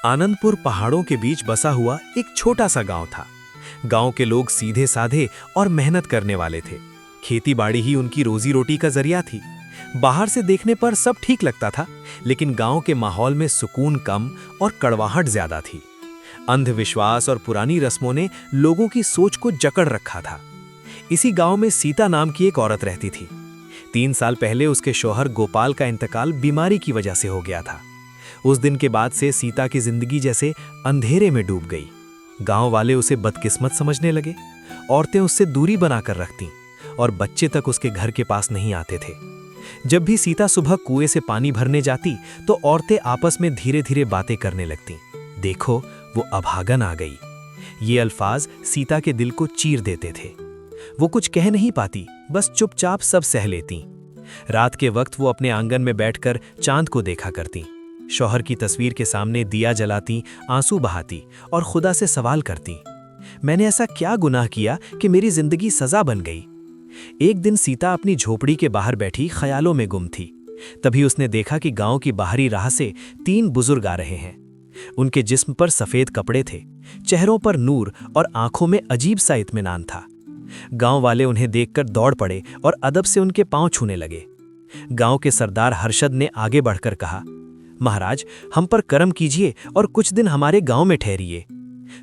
आनंदपुर पहाड़ों के बीच बसा हुआ एक छोटा सा गांव था। गांव के लोग सीधे साधे और मेहनत करने वाले थे। खेती बाड़ी ही उनकी रोजी रोटी का जरिया थी। बाहर से देखने पर सब ठीक लगता था, लेकिन गांव के माहौल में सुकून कम और कड़वाहट ज्यादा थी। अंधविश्वास और पुरानी रस्मों ने लोगों की सोच को जकड़ रखा था। इसी गांव में सीता नाम की एक औरत रहती थी। 3 साल पहले उसके शौहर गोपाल का इंतकाल बीमारी की वजह से हो गया था। उस दिन के बाद से सीता की जिंदगी जैसे अंधेरे में डूब गई। गांव वाले उसे बदकिस्मत समझने लगे। औरतें उससे दूरी बनाकर रखतीं और बच्चे तक उसके घर के पास नहीं आते थे। जब भी सीता सुबह कुएं से पानी भरने जाती तो औरतें आपस में धीरे धीरे बातें करने लगतीं। देखो, वो अभागन आ गई। ये अल्फाज सीता के दिल को चीर देते थे। वो कुछ कह नहीं पाती, बस चुपचाप सब सह लेती। रात के वक्त वो अपने आंगन में बैठकर चांद को देखा करती। शौहर की तस्वीर के सामने दिया जलाती, आंसू बहाती और खुदा से सवाल करती, मैंने ऐसा क्या गुनाह किया कि मेरी जिंदगी सजा बन गई। एक दिन सीता अपनी झोपड़ी के बाहर बैठी ख्यालों में गुम थी। तभी उसने देखा कि गांव की बाहरी राह से 3 बुजुर्ग आ रहे हैं। उनके जिस्म पर सफेद कपड़े थे, चेहरों पर नूर और आंखों में अजीब सा इत्मीनान था। गांव वाले उन्हें देखकर दौड़ पड़े और अदब से उनके पांव छूने लगे। गांव के सरदार हर्षद ने आगे बढ़कर कहा, महाराज, हम पर करम कीजिए और कुछ दिन हमारे गांव में ठहरिए।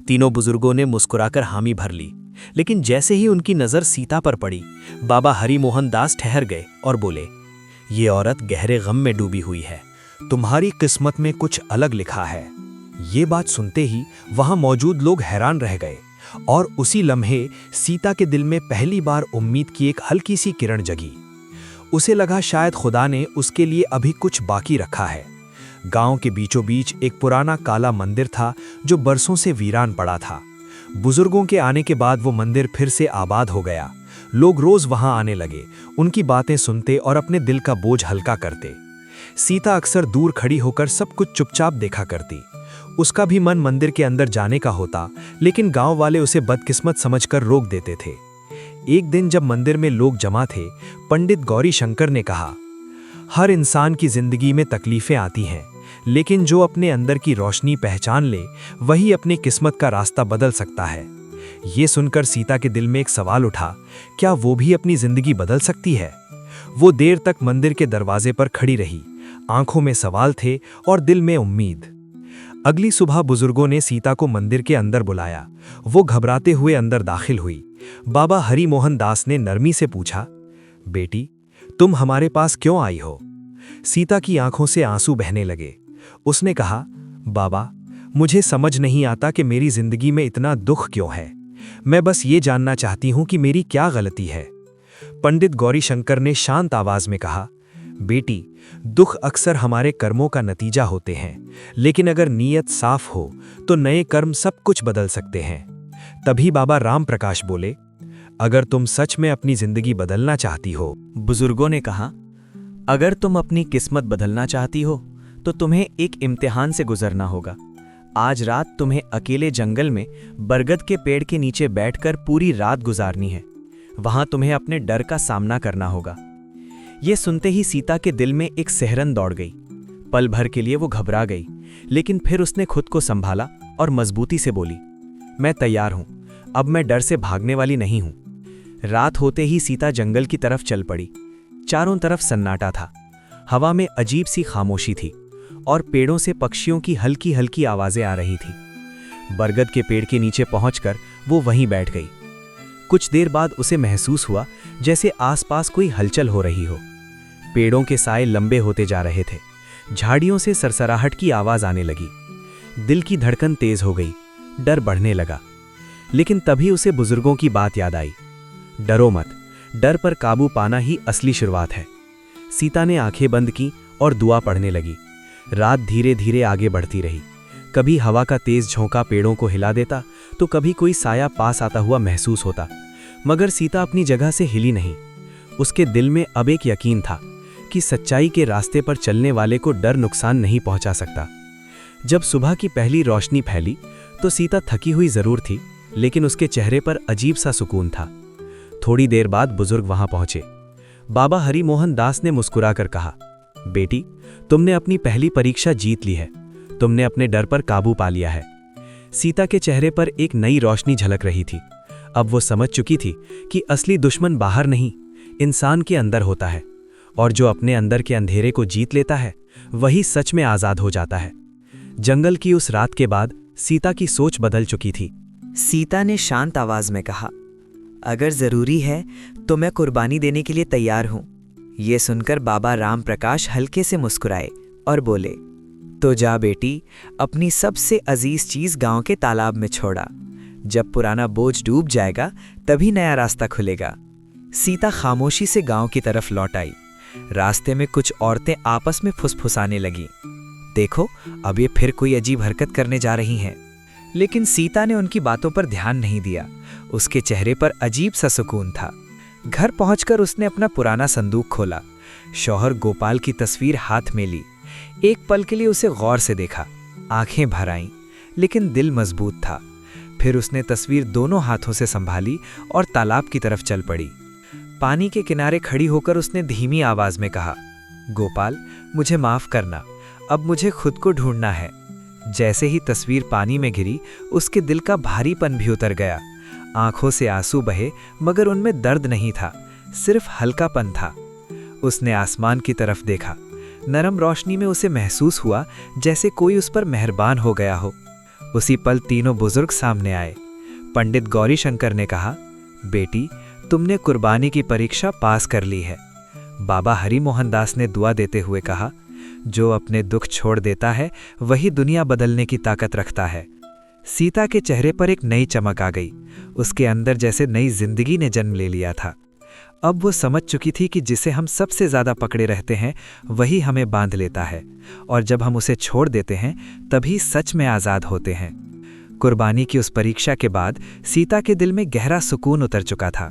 तीनों बुजुर्गों ने मुस्कुराकर हामी भर ली, लेकिन जैसे ही उनकी नजर सीता पर पड़ी, बाबा हरि मोहन दास ठहर गए और बोले, ये औरत गहरे गम में डूबी हुई है। तुम्हारी किस्मत में कुछ अलग लिखा है। ये बात सुनते ही वहां मौजूद लोग हैरान रह गए और उसी लम्हे सीता के दिल में पहली बार उम्मीद की एक हल्की सी किरण जगी। उसे लगा शायद खुदा ने उसके लिए अभी कुछ बाकी रखा है। गांव के बीचों बीच एक पुराना काला मंदिर था जो बरसों से वीरान पड़ा था। बुजुर्गों के आने के बाद वो मंदिर फिर से आबाद हो गया। लोग रोज वहां आने लगे, उनकी बातें सुनते और अपने दिल का बोझ हल्का करते। सीता अक्सर दूर खड़ी होकर सब कुछ चुपचाप देखा करती। उसका भी मन मंदिर के अंदर जाने का होता, लेकिन गांव वाले उसे बदकिस्मत समझकर रोक देते थे। एक दिन जब मंदिर में लोग जमा थे, पंडित गौरी शंकर ने कहा, हर इंसान की जिंदगी में तकलीफें आती हैं, लेकिन जो अपने अंदर की रोशनी पहचान ले, वही अपनी किस्मत का रास्ता बदल सकता है। ये सुनकर सीता के दिल में एक सवाल उठा, क्या वो भी अपनी जिंदगी बदल सकती है? वो देर तक मंदिर के दरवाजे पर खड़ी रही। आंखों में सवाल थे और दिल में उम्मीद। अगली सुबह बुजुर्गों ने सीता को मंदिर के अंदर बुलाया। वो घबराते हुए अंदर दाखिल हुई। बाबा हरि मोहन दास ने नरमी से पूछा, बेटी, तुम हमारे पास क्यों आई हो? सीता की आंखों से आंसू बहने लगे। उसने कहा, बाबा, मुझे समझ नहीं आता कि मेरी जिंदगी में इतना दुख क्यों है। मैं बस ये जानना चाहती हूं कि मेरी क्या गलती है। पंडित गौरी शंकर ने शांत आवाज में कहा, बेटी, दुख अक्सर हमारे कर्मों का नतीजा होते हैं, लेकिन अगर नीयत साफ हो तो नए कर्म सब कुछ बदल सकते हैं। तभी बाबा राम प्रकाश बोले, अगर तुम सच में अपनी जिंदगी बदलना चाहती हो। बुजुर्गों ने कहा, अगर तुम अपनी किस्मत बदलना चाहती हो तो तुम्हें एक इम्तिहान से गुजरना होगा। आज रात तुम्हें अकेले जंगल में बरगद के पेड़ के नीचे बैठकर पूरी रात गुजारनी है। वहां तुम्हें अपने डर का सामना करना होगा। ये सुनते ही सीता के दिल में एक सिहरन दौड़ गई। पल भर के लिए वो घबरा गई, लेकिन फिर उसने खुद को संभाला और मजबूती से बोली, मैं तैयार हूं, अब मैं डर से भागने वाली नहीं हूं। रात होते ही सीता जंगल की तरफ चल पड़ी। चारों तरफ सन्नाटा था। हवा में अजीब सी खामोशी थी और पेड़ों से पक्षियों की हल्की हल्की आवाजें आ रही थी। बरगद के पेड़ के नीचे पहुंचकर वो वहीं बैठ गई। कुछ देर बाद उसे महसूस हुआ जैसे आसपास कोई हलचल हो रही हो। पेड़ों के साए लंबे होते जा रहे थे। झाड़ियों से सरसराहट की आवाज आने लगी। दिल की धड़कन तेज हो गई, डर बढ़ने लगा। लेकिन तभी उसे बुजुर्गों की बात याद आई, डरो मत, डर पर काबू पाना ही असली शुरुआत है। सीता ने आंखें बंद की और दुआ पढ़ने लगी। रात धीरे धीरे आगे बढ़ती रही। कभी हवा का तेज झोंका पेड़ों को हिला देता तो कभी कोई साया पास आता हुआ महसूस होता, मगर सीता अपनी जगह से हिली नहीं। उसके दिल में अब एक यकीन था कि सच्चाई के रास्ते पर चलने वाले को डर नुकसान नहीं पहुंचा सकता। जब सुबह की पहली रोशनी फैली तो सीता थकी हुई जरूर थी, लेकिन उसके चेहरे पर अजीब सा सुकून था। थोड़ी देर बाद बुजुर्ग वहां पहुंचे। बाबा हरि मोहन दास ने मुस्कुराकर कहा, बेटी, तुमने अपनी पहली परीक्षा जीत ली है। तुमने अपने डर पर काबू पा लिया है। सीता के चेहरे पर एक नई रोशनी झलक रही थी। अब वो समझ चुकी थी कि असली दुश्मन बाहर नहीं, इंसान के अंदर होता है, और जो अपने अंदर के अंधेरे को जीत लेता है वही सच में आज़ाद हो जाता है। जंगल की उस रात के बाद सीता की सोच बदल चुकी थी। सीता ने शांत आवाज में कहा, अगर जरूरी है तो मैं कुर्बानी देने के लिए तैयार हूं। ये सुनकर बाबा राम प्रकाश हल्के से मुस्कुराए और बोले, तो जा बेटी, अपनी सबसे अजीज चीज गांव के तालाब में छोड़ा। जब पुराना बोझ डूब जाएगा तभी नया रास्ता खुलेगा। सीता खामोशी से गांव की तरफ लौट आई। रास्ते में कुछ औरतें आपस में फुसफुसाने लगीं। देखो, अब ये फिर कोई अजीब हरकत करने जा रही हैं। लेकिन सीता ने उनकी बातों पर ध्यान नहीं दिया। उसके चेहरे पर अजीब सा सुकून था। घर पहुंचकर उसने अपना पुराना संदूक खोला, शौहर गोपाल की तस्वीर हाथ में ली। एक पल के लिए उसे गौर से देखा। आंखें भर आईं, लेकिन दिल मजबूत था। फिर उसने तस्वीर दोनों हाथों से संभाली और तालाब की तरफ चल पड़ी। पानी के किनारे खड़ी होकर उसने धीमी आवाज में कहा, गोपाल, मुझे माफ करना, अब मुझे खुद को ढूंढना है। जैसे ही तस्वीर पानी में गिरी, उसके दिल का भारीपन भी उतर गया। आंखों से आंसू बहे, मगर उनमें दर्द नहीं था, सिर्फ हल्कापन था। उसने आसमान की तरफ देखा। नरम रोशनी में उसे महसूस हुआ जैसे कोई उस पर मेहरबान हो गया हो। उसी पल तीनों बुजुर्ग सामने आए। पंडित गौरी शंकर ने कहा, बेटी, तुमने कुर्बानी की परीक्षा पास कर ली है। बाबा हरि मोहन दास ने दुआ देते हुए कहा, जो अपने दुख छोड़ देता है वही दुनिया बदलने की ताकत रखता है। सीता के चेहरे पर एक नई चमक आ गई। उसके अंदर जैसे नई जिंदगी ने जन्म ले लिया था। अब वो समझ चुकी थी कि जिसे हम सबसे ज्यादा पकड़े रहते हैं वही हमें बांध लेता है, और जब हम उसे छोड़ देते हैं तभी सच में आज़ाद होते हैं। कुर्बानी की उस परीक्षा के बाद सीता के दिल में गहरा सुकून उतर चुका था।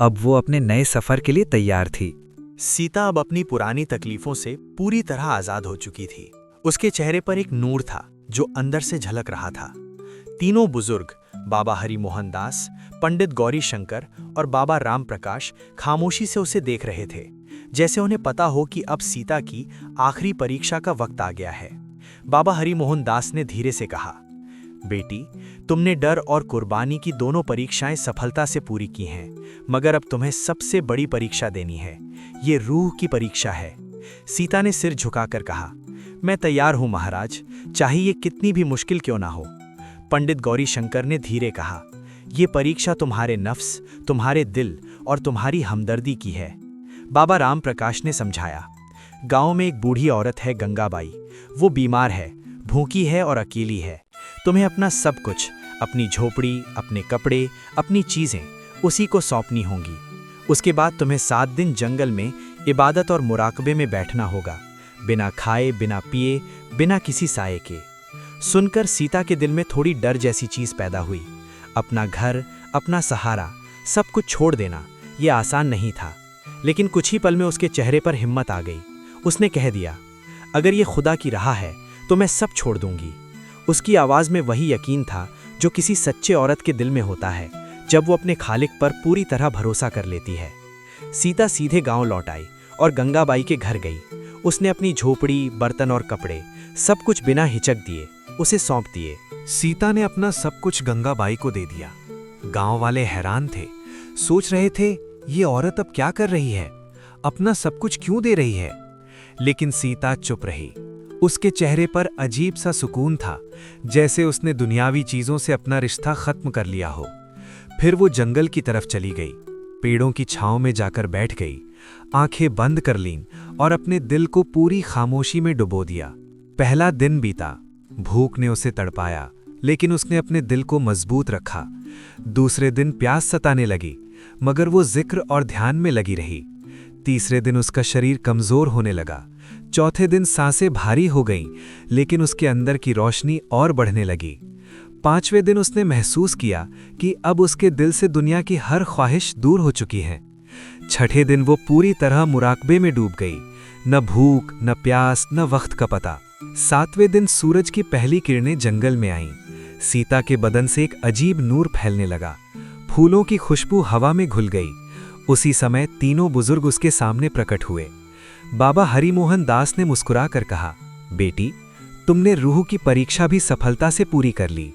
अब वो अपने नए सफर के लिए तैयार थी। सीता अब अपनी पुरानी तकलीफों से पूरी तरह आजाद हो चुकी थी। उसके चेहरे पर एक नूर था जो अंदर से झलक रहा था। तीनों बुजुर्ग, बाबा हरि मोहन दास, पंडित गौरी शंकर और बाबा राम प्रकाश, खामोशी से उसे देख रहे थे, जैसे उन्हें पता हो कि अब सीता की आखिरी परीक्षा का वक्त आ गया है। बाबा हरि मोहन दास ने धीरे से कहा, बेटी, तुमने डर और कुर्बानी की दोनों परीक्षाएं सफलता से पूरी की हैं, मगर अब तुम्हें सबसे बड़ी परीक्षा देनी है। ये रूह की परीक्षा है। सीता ने सिर झुकाकर कहा, मैं तैयार हूं महाराज, चाहे ये कितनी भी मुश्किल क्यों ना हो। पंडित गौरी शंकर ने धीरे कहा, ये परीक्षा तुम्हारे नफ्स, तुम्हारे दिल और तुम्हारी हमदर्दी की है। बाबा राम प्रकाश ने समझाया, गांव में एक बूढ़ी औरत है गंगाबाई। वो बीमार है, भूखी है और अकेली है। तुम्हें अपना सब कुछ, अपनी झोपड़ी, अपने कपड़े, अपनी चीजें उसी को सौंपनी होंगी। उसके बाद तुम्हें 7 दिन जंगल में इबादत और मुराकबे में बैठना होगा, बिना खाए, बिना पिए, बिना किसी साये के। सुनकर सीता के दिल में थोड़ी डर जैसी चीज पैदा हुई। अपना घर, अपना सहारा, सब कुछ छोड़ देना ये आसान नहीं था, लेकिन कुछ ही पल में उसके चेहरे पर हिम्मत आ गई। उसने कह दिया, अगर ये खुदा की राह है तो मैं सब छोड़ दूंगी। उसकी आवाज में वही यकीन था जो किसी सच्चे औरत के दिल में होता है जब वो अपने खालिक पर पूरी तरह भरोसा कर लेती है। सीता सीधे गांव लौट आई और गंगाबाई के घर गई। उसने अपनी झोपड़ी, बर्तन और कपड़े सब कुछ बिना हिचक दिए उसे सौंप दिए। सीता ने अपना सब कुछ गंगाबाई को दे दिया। गांव वाले हैरान थे, सोच रहे थे ये औरत अब क्या कर रही है, अपना सब कुछ क्यों दे रही है। लेकिन सीता चुप रही। उसके चेहरे पर अजीब सा सुकून था, जैसे उसने दुनियावी चीजों से अपना रिश्ता खत्म कर लिया हो। फिर वो जंगल की तरफ चली गई, पेड़ों की छांव में जाकर बैठ गई, आंखें बंद कर लीं और अपने दिल को पूरी खामोशी में डुबो दिया। पहला दिन बीता, भूख ने उसे तड़पाया, लेकिन उसने अपने दिल को मजबूत रखा। दूसरे दिन प्यास सताने लगी, मगर वो जिक्र और ध्यान में लगी रही। तीसरे दिन उसका शरीर कमजोर होने लगा। चौथे दिन सांसें भारी हो गईं, लेकिन उसके अंदर की रोशनी और बढ़ने लगी। 5वें दिन उसने महसूस किया कि अब उसके दिल से दुनिया की हर ख्वाहिश दूर हो चुकी है। 6ठे दिन वो पूरी तरह मुराकबे में डूब गई, न भूख, न प्यास, न वक्त का पता। 7वें दिन सूरज की पहली किरणें जंगल में आईं। सीता के बदन से एक अजीब नूर फैलने लगा। फूलों की खुशबू हवा में घुल गई। उसी समय तीनों बुजुर्ग उसके सामने प्रकट हुए। बाबा हरि मोहन दास ने मुस्कुराकर कहा, बेटी, तुमने रूह की परीक्षा भी सफलता से पूरी कर ली।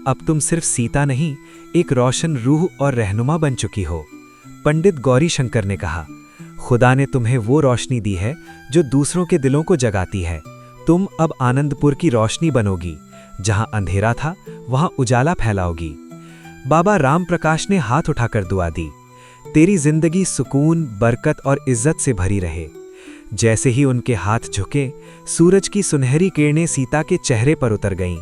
अब तुम सिर्फ सीता नहीं, एक रोशन रूह और रहनुमा बन चुकी हो। पंडित गौरी शंकर ने कहा, खुदा ने तुम्हें वो रोशनी दी है जो दूसरों के दिलों को जगाती है। तुम अब आनंदपुर की रोशनी बनोगी। जहां अंधेरा था वहां उजाला फैलाओगी। बाबा राम प्रकाश ने हाथ उठाकर दुआ दी, तेरी जिंदगी सुकून, बरकत और इज्जत से भरी रहे। जैसे ही उनके हाथ झुके, सूरज की सुनहरी किरणें सीता के चेहरे पर उतर गईं।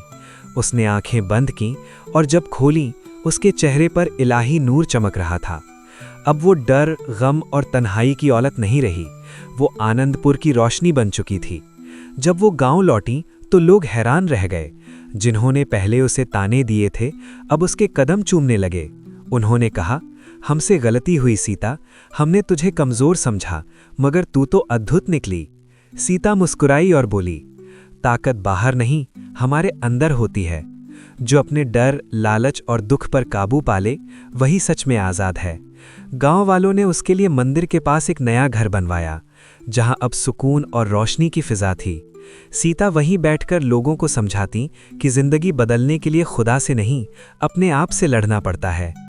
उसने आंखें बंद कीं और जब खोलीं, उसके चेहरे पर इलाही नूर चमक रहा था। अब वो डर, गम और तन्हाई की औलत नहीं रही, वो आनंदपुर की रोशनी बन चुकी थी। जब वो गांव लौटी तो लोग हैरान रह गए। जिन्होंने पहले उसे ताने दिए थे, अब उसके कदम चूमने लगे। उन्होंने कहा, हमसे गलती हुई सीता, हमने तुझे कमजोर समझा, मगर तू तो अद्भुत निकली। सीता मुस्कुराई और बोली, ताकत बाहर नहीं, हमारे अंदर होती है। जो अपने डर, लालच और दुख पर काबू पाले, वही सच में आज़ाद है। गांव वालों ने उसके लिए मंदिर के पास एक नया घर बनवाया, जहां अब सुकून और रोशनी की फिजा थी। सीता वहीं बैठकर लोगों को समझाती कि जिंदगी बदलने के लिए खुदा से नहीं, अपने आप से लड़ना पड़ता है।